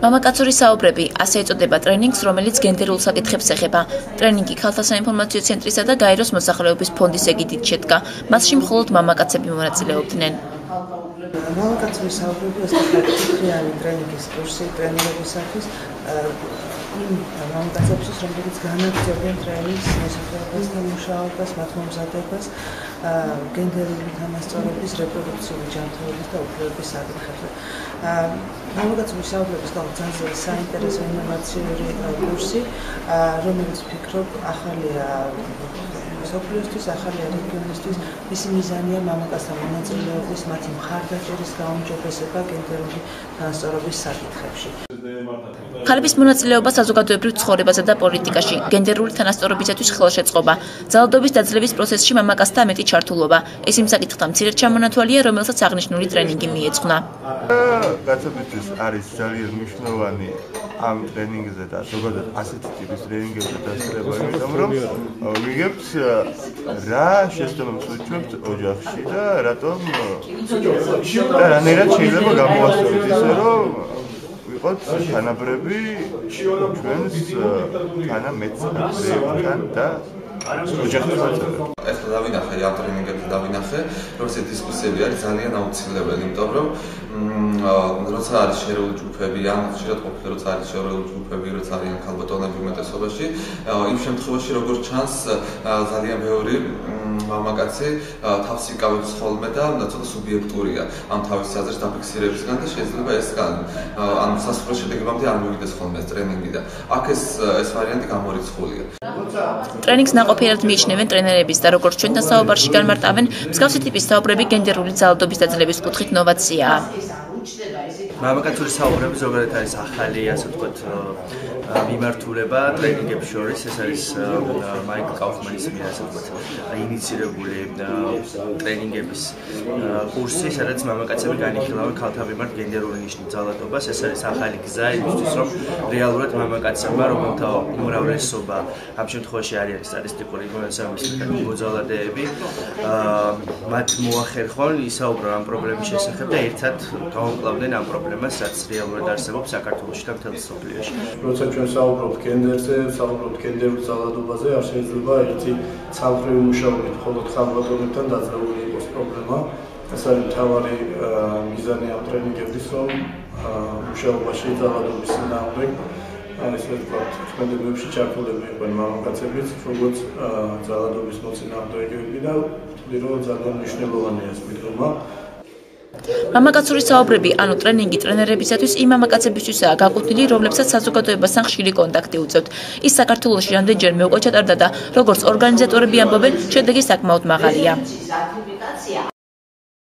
მამაკაცური საუბრები ასე ეწოდება ტრენინგს, რომელიც გენდერულ საკითხებს ეხება. ტრენინგი ქალთა საინფორმაციო ცენტრისა და გაეროს მოსახლეობის ფონდის ეგიდით შედგა. მასში მხოლოდ მამაკაცები მონაწილეობდნენ. მამაკაცური საუბრები ასეთი ტრენინგის კურსი ტრენერებისათვის იმ მამაკაცებისთვის, რომლებიც განაგრძობენ ტრენინგს, მოსახლეობასთან მუშაობას, მათ მომზადებას, გენდერული თანასწორობის, რეპროდუქციული ჯანმრთელობის და უფლებების საკითხებზე. მამაკაცური საუბრების ძალიან საინტერესო ინოვაციური კურსი, რომელიც ვფიქრობ ახალია სოფლიოსთვის, ახალია რეგიონისთვის, მისი მიზანია მამაკაცთა მონაწილეობის, მათი მხარდაჭერის გაუმჯობესება გენდერული თანასწორობის საკითხებში. ქალების მონაწილეობა საზოგადოებრივ ცხოვრებასა და პოლიტიკაში, გენდერული თანასწორობისათვის ხელშეწყობა, ძალადობის დაძლევის პროცესში მამაკაცთა მეტი ჩართულობა. ეს იმ საკითხთა მცირედ ჩამონათვალია, რომელსაც აღნიშნული ტრენინგი მიეძღვნა. გაცნობისთვის არის ძალიან მნიშვნელოვანი ამ ტრენინგზე და ზოგადად ასეთი ტიპის ტრენინგებზე დასწრება, იმიტომ რომ ვიგებთ რა შეცდომებს უჩვენებთ ოჯახში და რატომ და რანაირად შეიძლება გამოასწოროთ ისე რომ ვიყოთ თანაბრები ჩვენს თანამეცნიერებთან და ოჯახებთან. ახლა დავინახე ამ ტრენინგებზე რომ ეს დისკუსიები არის ძალიან აუცილებელი, იმიტომ რომ როცა არის შერეული ჯგუფები, ან ხშირად ყოფილა როცა არის შერეული ჯგუფები, როცა არიან ქალბატონები უმეტესობაში, იმ შემთხვევაში როგორც ჩანს ძალიან ბევრი მამაკაცი თავს იკავებს ხოლმე და ცოტა სუბიექტურია ამ თავის აზრის დაფიქსირებისგან და შეიძლება ეს ან სასწრაფო შედეგებამდე არ მივიდეს ხოლმე ეს ტრენინგი და აქ ეს ვარიანტი გამორიცხულია. ტრენინგს ნაყოფიერად მიიჩნევენ ტრენერების და როგორც ჩვენთან საუბარში განმარტავენ, მსგავსი ტიპის საუბრები გენდერული ძალადობის დაძლევის კუთხით ნოვაციაა. მამაკაცური საუბრები ზოგადად არის ახალი, ასე ვთქვათ, მიმართულება ტრენინგებს შორის. ეს არის მაიკლ კაუფმანის მიერ, ასე ვთქვათ, ინიცირებული ტრენინგების კურსი, სადაც მამაკაცები განიხილავენ ქალთა მიმართ გენდერული ნიშნის ძალადობას. ეს არის ახალი გზა იმისთვის, რომ რეალურად მამაკაცებმა, რომელთა უმრავლესობა ამ შემთხვევაში არიან სტატისტიკური ინფორმაციების მოძალადეები, მათ მოახერხონ ისაუბრონ ამ პრობლემის შესახებ და ერთად დავამკლავდნენ ამ პრობლემას, რაც რეალურად არსებობს საქართველოში და მთელ სოფლიოში. როცა ჩვენ საუბრობთ გენდერზე, საუბრობთ გენდერულ ძალადობაზე, არ შეიძლება ერთი ცალკეული მუშაობით მხოლოდ ხალბატონებთან დაძლეული იყოს პრობლემა. ეს არის მთავარი მიზანი ამ ტრენინგების, რომ მუშაობაში ძალადობის წინააღმდეგ ესე ვთქვათ, წვენდებებში ჩართულები იყვნენ მამაკაცებიც, როგორც ძალადობის მოწინააღმდეგეები და ვთვლი, რომ ძალიან მნიშვნელოვანია ეს მიღება. მამაკაცური საუბრები, ანუ ტრენინგი ტრენერებისათვის იმ მამაკაცებისთვისაა გაკუთვნილი, რომლებსაც საზოგადოებასთან ხშირი კონტაქტი უწევთ. ის საქართველოში რამდენჯერმე უკვე ჩატარდა და როგორც ორგანიზატორები ამბობენ, შედეგი საკმაოდ მაღალია.